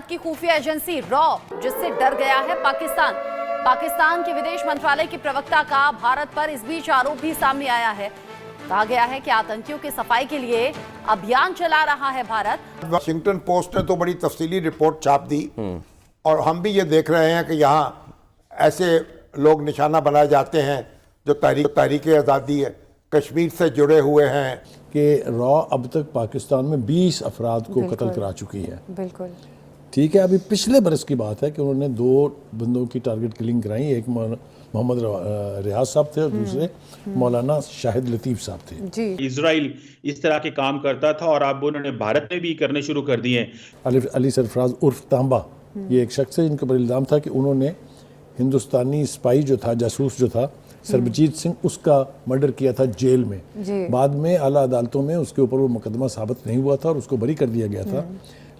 भारत की खुफिया agency raw, जिससे डर गया है पाकिस्तान। पाकिस्तान के विदेश मंत्रालय के प्रवक्ता का भारत पर इस बीच आरोप भी सामने आया है। कहा गया है कि आतंकियों की सफाई के लिए अभियान चला रहा है भारत। वाशिंगटन पोस्ट ने तो बड़ी तफसीली रिपोर्ट छाप दी और हम भी ये देख रहे हैं कि यहाँ ऐसे लोग निशाना बनाए जाते हैं जो तारीख आज़ादी है कश्मीर से जुड़े हुए हैं कि रॉ अब तक पाकिस्तान में 20 अफराद को कत्ल करा चुकी है। बिल्कुल ठीक है, अभी पिछले बरस की बात है कि उन्होंने 2 बंदों की टारगेट किलिंग कराई। एक मोहम्मद रियाज साहब थे और दूसरे मौलाना शाहिद लतीफ़ साहब थे। जी, इजराइल इस तरह के काम करता था और अब उन्होंने भारत में भी करने शुरू कर दिए हैं। अली सरफराज उर्फ तांबा, ये एक शख्स है जिनके पर इल्ज़ाम था कि उन्होंने हिंदुस्तानी स्पाई जो था, जासूस जो था सरबजीत सिंह, उसका मर्डर किया था जेल में। बाद में आला अदालतों में उसके ऊपर वो मुकदमा साबित नहीं हुआ था और उसको बरी कर दिया गया था।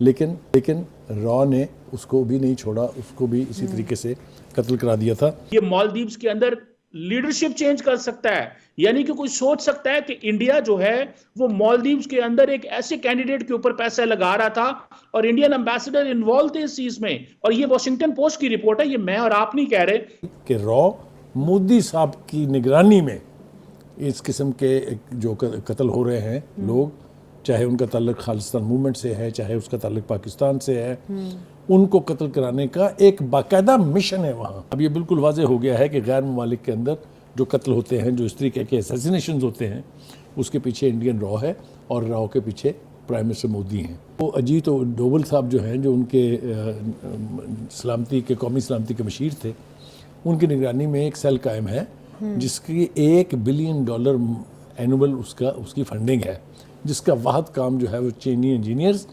लेकिन रॉ ने उसको भी नहीं छोड़ा, उसको भी इसी तरीके से कत्ल करा दिया था। ये मालदीव्स के अंदर लीडरशिप चेंज कर सकता है, यानी कि कोई सोच सकता है कि इंडिया जो है वो मालदीव्स के अंदर एक ऐसे कैंडिडेट के ऊपर पैसा लगा रहा था और इंडियन एम्बेसडर इन्वॉल्व थे इस चीज में। और ये वॉशिंगटन पोस्ट की रिपोर्ट है, ये मैं और आप नहीं कह रहे कि रॉ मोदी साहब की निगरानी में इस किस्म के जो कत्ल हो रहे हैं लोग, चाहे उनका ताल्लुक खालिस्तान मूवमेंट से है, चाहे उसका ताल्लुक पाकिस्तान से है, उनको कत्ल कराने का एक बाकायदा मिशन है वहाँ। अब ये बिल्कुल वाज़ेह हो गया है कि गैर ममालिक के अंदर जो कत्ल होते हैं, जो इस तरीके के असैसिनेशन होते हैं, उसके पीछे इंडियन रॉ है और रॉ के पीछे प्राइम मिनिस्टर मोदी हैं। वो अजीत डोवल साहब जो हैं, जो उनके सलामती के कौमी सलामती के मशीर थे, उनकी निगरानी में एक सेल कायम है जिसकी $1 बिलियन एनुअल उसकी फंडिंग है, जिसका वाहद काम जो है वो चीनी इंजीनियर्स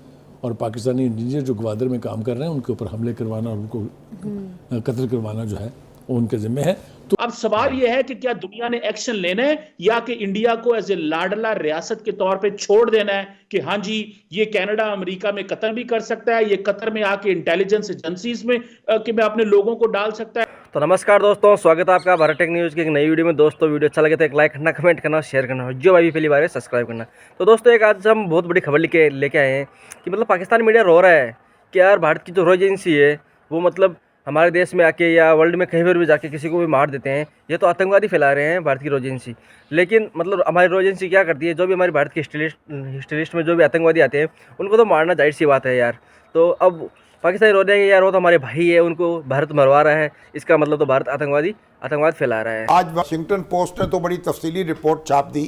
और पाकिस्तानी इंजीनियर जो ग्वादर में काम कर रहे हैं उनके ऊपर हमले करवाना और उनको कत्ल करवाना जो है वो उनके जिम्मे है। तो अब सवाल यह है कि क्या दुनिया ने एक्शन लेना है या कि इंडिया को एज ए लाडला रियासत के तौर पे छोड़ देना है कि हाँ जी ये कनाडा अमेरिका में कत्ल भी कर सकता है, ये कतर में आके इंटेलिजेंस एजेंसीज में कि मैं अपने लोगों को डाल सकता है। तो नमस्कार दोस्तों, स्वागत है आपका भारत टेक न्यूज़ की एक नई वीडियो में। दोस्तों वीडियो अच्छा लगे तो एक लाइक करना, कमेंट करना, शेयर करना, जो भाई भी पहली बार है सब्सक्राइब करना। तो दोस्तों एक आज हम बहुत बड़ी खबर लेके आए हैं कि मतलब पाकिस्तान मीडिया रो रहा है कि यार भारत की जो रॉ एजेंसी है वो मतलब हमारे देश में आके या वर्ल्ड में कहीं पर भी जाके किसी को भी मार देते हैं, ये तो आतंकवादी फैला रहे हैं भारत की रॉ एजेंसी। लेकिन मतलब हमारी रॉ एजेंसी क्या करती है, जो भी हमारी भारत की हिस्ट्री लिस्ट में जो भी आतंकवादी आते हैं उनको तो मारना जाहिर सी बात है यार। तो अब पाकिस्तानी रो रहे हैं यार वो तो हमारे भाई है, उनको भारत मरवा रहा है, इसका मतलब तो भारत आतंकवाद फैला रहा है। आज वाशिंगटन पोस्ट ने तो बड़ी तफसीली रिपोर्ट छाप दी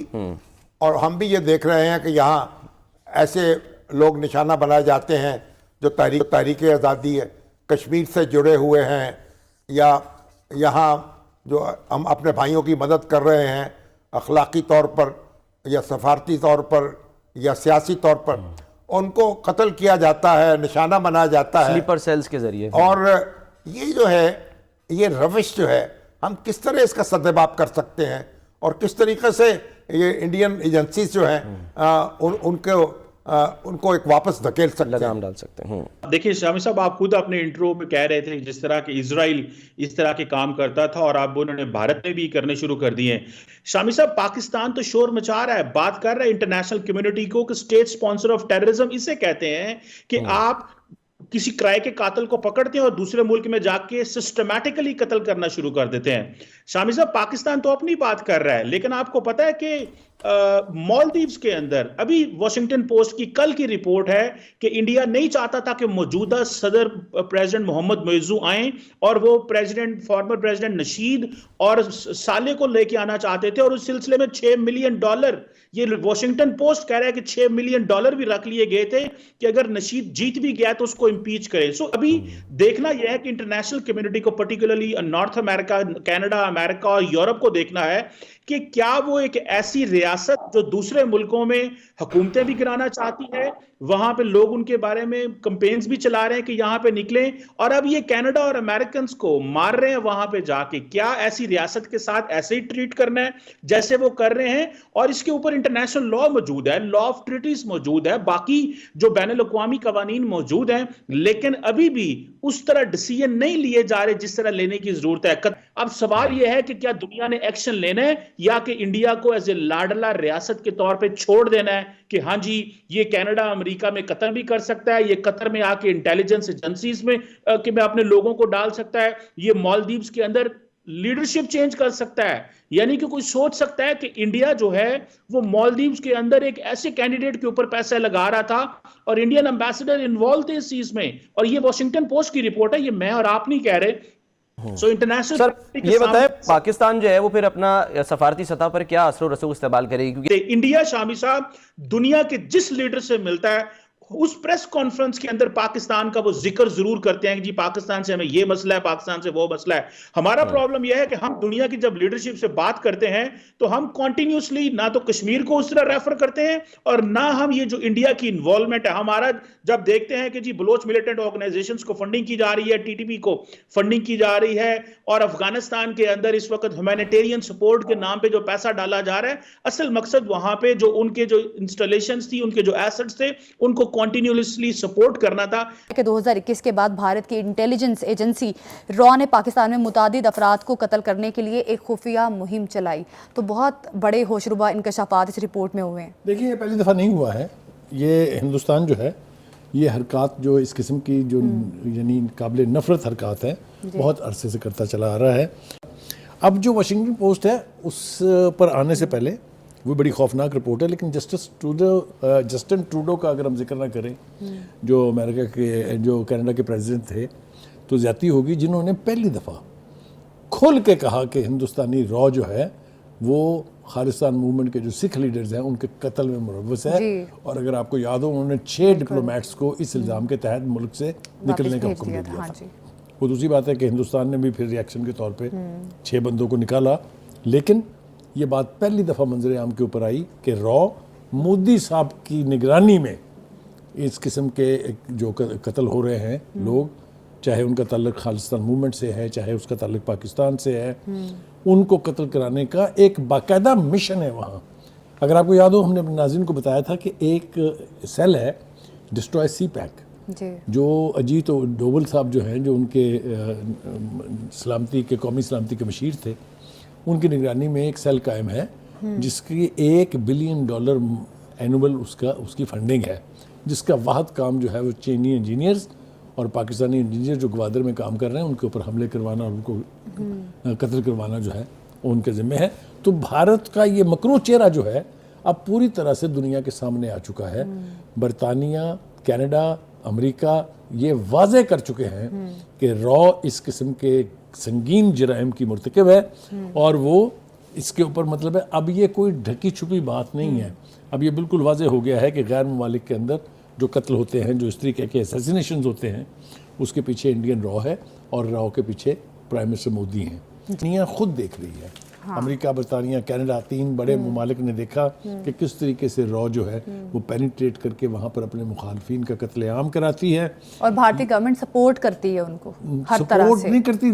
और हम भी ये देख रहे हैं कि यहाँ ऐसे लोग निशाना बनाए जाते हैं जो तारीख आज़ादी है कश्मीर से जुड़े हुए हैं, या यहाँ जो हम अपने भाइयों की मदद कर रहे हैं अखलाकी तौर पर या सफारती तौर पर या सियासी तौर पर, उनको कत्ल किया जाता है, निशाना बनाया जाता है स्लीपर सेल्स के जरिए। और ये जो है ये रविश जो है हम किस तरह इसका सद्भाव कर सकते हैं और किस तरीके से ये इंडियन एजेंसीज जो हैं उनको एक वापस धकेल सकते हैं, लगाम डाल सकते हैं। देखिए शामी साहब, आप खुद अपने इंट्रो में कह रहे थे जिस तरह के इजराइल इस तरह के काम करता था और अब उन्होंने भारत में भी करने शुरू कर दिए हैं। शामी साहब, पाकिस्तान तो शोर मचा रहा है, बात कर रहा है इंटरनेशनल कम्युनिटी को कि स्टेट स्पॉन्सर ऑफ टेररिज्म इसे कहते हैं कि आप किसी किराए के कातिल को पकड़ते हैं और दूसरे मुल्क में जाके सिस्टमैटिकली कत्ल करना शुरू कर देते हैं। शामी साहब, पाकिस्तान तो अपनी बात कर रहा है, लेकिन आपको पता है कि मालदीव्स के अंदर अभी वॉशिंगटन पोस्ट की कल की रिपोर्ट है कि इंडिया नहीं चाहता था कि मौजूदा सदर प्रेसिडेंट मोहम्मद मोइज़ू आए और वो फॉर्मर प्रेसिडेंट नशीद और साले को लेके आना चाहते थे और उस सिलसिले में $6 मिलियन, ये वॉशिंगटन पोस्ट कह रहा है कि $6 मिलियन भी रख लिए गए थे कि अगर नशीद जीत भी गया तो उसको इंपीच करें। सो अभी देखना यह है कि इंटरनेशनल कम्युनिटी को, particularly north America, Canada, America और यूरोप को देखना है कि क्या वो एक ऐसी रियासत जो दूसरे मुल्कों में हुकूमतें भी गिराना चाहती है, वहां पे लोग उनके बारे में कैंपेन्स भी चला रहे हैं कि यहां पे निकलें, और अब ये कनाडा और अमेरिकन को मार रहे हैं वहां पे जाके, क्या ऐसी रियासत के साथ ऐसे ही ट्रीट करना है जैसे वो कर रहे हैं? और इसके ऊपर इंटरनेशनल लॉ मौजूद है, लॉ ऑफ ट्रीटीज मौजूद है, बाकी जो बैनुल अक़वामी कवानीन मौजूद हैं, लेकिन अभी भी उस तरह डिसीजन नहीं लिए जा रहे जिस तरह लेने की जरूरत है। अब सवाल यह है कि क्या दुनिया ने एक्शन लेना है या कि इंडिया को एज ए लाडला रियासत के तौर पे छोड़ देना है कि हाँ जी ये कनाडा अमेरिका में कत्ल भी कर सकता है, ये कतर में आके इंटेलिजेंस एजेंसीज में कि मैं अपने लोगों को डाल सकता है, ये मालदीव्स के अंदर लीडरशिप चेंज कर सकता है। यानी कि कोई सोच सकता है कि इंडिया जो है वो मालदीव्स के अंदर एक ऐसे कैंडिडेट के ऊपर पैसा लगा रहा था और इंडियन एम्बेसडर इन्वॉल्व थे इस चीज में, और ये वॉशिंगटन पोस्ट की रिपोर्ट है, ये मैं और आप नहीं कह रहे। सो इंटरनेशनल सर ये बताएं पाकिस्तान जो है वो फिर अपना सफारती सतह पर क्या असर रसूख इस्तेमाल करेगी, क्योंकि इंडिया शामी साहब दुनिया के जिस लीडर से मिलता है उस प्रेस कॉन्फ्रेंस के अंदर पाकिस्तान का वो जिक्र जरूर करते हैं कि जी पाकिस्तान से हमें ये मसला है, पाकिस्तान से वो मसला है। हमारा प्रॉब्लम यह है कि हम दुनिया की जब लीडरशिप से बात करते हैं तो हम कॉन्टिन्यूसली ना तो कश्मीर को उस तरह रेफर करते हैं और ना हम ये जो इंडिया की इन्वॉल्वमेंट है, हमारा जब देखते हैं कि जी बलोच मिलिटेंट ऑर्गेनाइजेशंस को फंडिंग की जा रही है, टीटीपी को फंडिंग की जा रही है, और अफगानिस्तान के अंदर इस वक्त ह्यूमैनिटेरियन सपोर्ट के नाम पे जो पैसा डाला जा रहा है, असल मकसद वहां पे जो उनके जो इंस्टॉलेशंस थी, उनके जो एसेट्स थे, उनको कॉन्टिन्यूसली सपोर्ट करना था। कि 2021 के बाद भारत की इंटेलिजेंस एजेंसी रॉ ने पाकिस्तान में मुतादिद अफराद को कत्ल करने के लिए एक खुफिया मुहिम चलाई। तो बहुत बड़े होशरुबा इंकशाफात इस रिपोर्ट में हुए हैं। देखिए ये पहली दफ़ा नहीं हुआ है, ये हिंदुस्तान जो है ये हरकत जो इस किस्म की जो यानी काबिल नफ़रत हरकत है बहुत अरसे से करता चला आ रहा है। अब जो वाशिंगटन पोस्ट है उस पर आने से पहले वो बड़ी खौफनाक रिपोर्ट है, लेकिन जस्टिन ट्रूडो का अगर हम जिक्र ना करें जो अमेरिका के जो कनाडा के प्रेसिडेंट थे तो ज़्यादती होगी, जिन्होंने पहली दफ़ा खुल के कहा कि हिंदुस्तानी रॉ जो है वो खालिस्तान मूवमेंट के जो सिख लीडर्स हैं उनके कत्ल में मुलव्वस है। और अगर आपको याद हो उन्होंने 6 डिप्लोमेट्स को इस इल्ज़ाम के तहत मुल्क से निकलने का हुक्म दे दिया था। वो दूसरी बात है कि हिंदुस्तान ने भी फिर रिएक्शन के तौर पे 6 बंदों को निकाला, लेकिन ये बात पहली दफ़ा मंजर आम के ऊपर आई कि रॉ मोदी साहब की निगरानी में इस किस्म के जो कत्ल हो रहे हैं लोग, चाहे उनका ताल्लुक खालिस्तान मूवमेंट से है, चाहे उसका ताल्लुक पाकिस्तान से है, उनको कत्ल कराने का एक बाकायदा मिशन है वहाँ। अगर आपको याद हो हमने अपने नाज़रीन को बताया था कि एक सेल है डिस्ट्रॉय सी पैक, जो अजीत डोवल साहब जो हैं जो उनके सलामती के कौमी सलामती के मशीर थे, उनकी निगरानी में एक सेल कायम है जिसकी $1 बिलियन एनुअल उसकी फंडिंग है, जिसका वाहद काम जो है वो चीनी इंजीनियर्स और पाकिस्तानी इंजीनियर जो ग्वादर में काम कर रहे हैं उनके ऊपर हमले करवाना और उनको कत्ल करवाना जो है वो उनके ज़िम्मे है। तो भारत का ये मकरू चेहरा जो है अब पूरी तरह से दुनिया के सामने आ चुका है। बरतानिया, कनाडा, अमेरिका ये वाज़े कर चुके हैं कि रॉ इस किस्म के संगीन जराइम की मुर्तकिब है और वो इसके ऊपर मतलब है अब ये कोई ढकी छुपी बात नहीं है। अब ये बिल्कुल वाज़े हो गया है कि गैर ममालिक के अंदर जो कत्ल होते हैं, जो इस तरीके के असैसिनेशंस होते हैं, उसके पीछे इंडियन रॉ है और रॉ के पीछे प्राइम मिनिस्टर मोदी हैं। दुनिया खुद देख रही है। अमेरिका, बरतानिया, कनाडा 3 बड़े ममालिक ने देखा कि किस तरीके से रॉ जो है वो पेनिट्रेट करके वहाँ पर अपने मुखालफिन का कत्लेआम कराती है और भारतीय गवर्नमेंट सपोर्ट करती है उनको हर तरह से। सपोर्ट नहीं करती,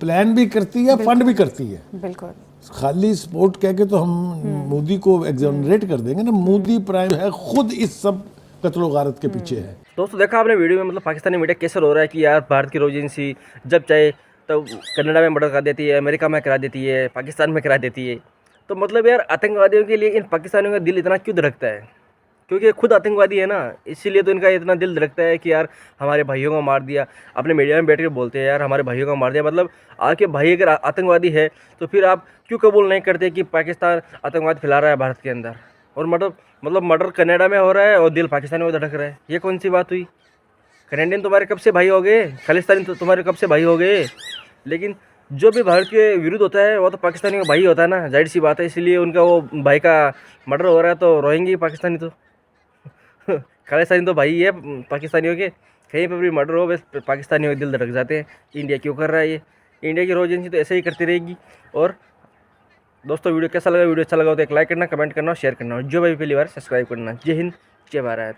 प्लान भी करती है, फंड भी करती है। बिल्कुल खाली सपोर्ट कह के तो हम मोदी को एग्जोनरेट कर देंगे ना। मोदी प्राइम है खुद इस सब कत्लो गारत के पीछे है। दोस्तों देखा आपने वीडियो में मतलब पाकिस्तानी मीडिया कैसे रो रहा है कि यार भारत की रॉ एजेंसी जब चाहे तो कनाडा में मर्डर करा देती है, अमेरिका में करा देती है, पाकिस्तान में करा देती है। तो मतलब यार आतंकवादियों के लिए इन पाकिस्तानियों का दिल इतना क्यों धड़कता है? क्योंकि खुद आतंकवादी है ना, इसीलिए तो इनका इतना दिल धड़कता है कि यार हमारे भाइयों को मार दिया। अपने मीडिया में बैठ कर बोलते हैं यार हमारे भाइयों को मार दिया। मतलब आपके भाई अगर आतंकवादी है तो फिर आप क्यों कबूल नहीं करते कि पाकिस्तान आतंकवाद फैला रहा है भारत के अंदर, और मतलब मर्डर कनाडा में हो रहा है और दिल पाकिस्तान में धड़क रहा है? ये कौन सी बात हुई? कनेडियन तुम्हारे कब से भाई हो गए, खालिस्तानी तो तुम्हारे कब से भाई हो गए, लेकिन जो भी भारत के विरुद्ध होता है वो तो पाकिस्तानी का भाई होता है ना, जाहिर सी बात है। इसलिए उनका वो भाई का मर्डर हो रहा है तो रोएंगे पाकिस्तानी तो खालिस्तानी तो भाई है पाकिस्तानियों के। कहीं पर भी मर्डर हो बस पाकिस्तानियों के दिल धड़क जाते हैं। इंडिया क्यों कर रहा है ये? इंडिया की रॉ एजेंसी तो ऐसे ही करती रहेगी। और दोस्तों वीडियो कैसा लगा? वीडियो अच्छा लगा तो एक लाइक करना, कमेंट करना और शेयर करना, और जो भाई पहली बार सब्सक्राइब करना। जय हिंद, जय भारत।